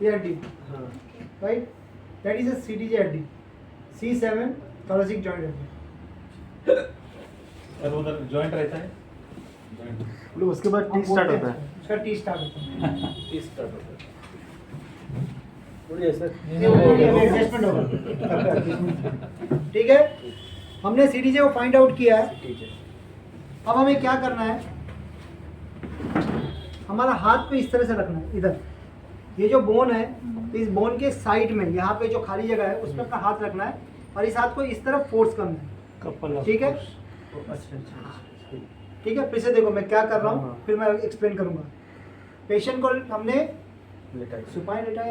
ये हड्डी, right, that is a CTJ हड्डी, C7 thoracic joint हड्डी। और उधर जॉइंट रहता है, उसके बाद टी स्टार्ट होता है। उसका T स्टार्ट होता है, टी स्टार्ट होता है। बढ़िया सर। ये वो एडजस्टमेंट होगा। ठीक है, हमने CTJ को फाइंड आउट किया है। अब हमें क्या करना है, हमारा हाथ पे इस तरह से रखना है, इधर ये जो बोन है, इस बोन के साइड में यहाँ पे जो खाली जगह है उस पर अपना हाथ रखना है और इस हाथ को इस तरफ फोर्स करना है। कपल ठीक है, अच्छा। ठीक है, फिर से देखो मैं क्या कर रहा हाँ। हूँ, फिर मैं एक्सप्लेन करूँगा। पेशेंट को हमने लेटा सुपाइन लेटाया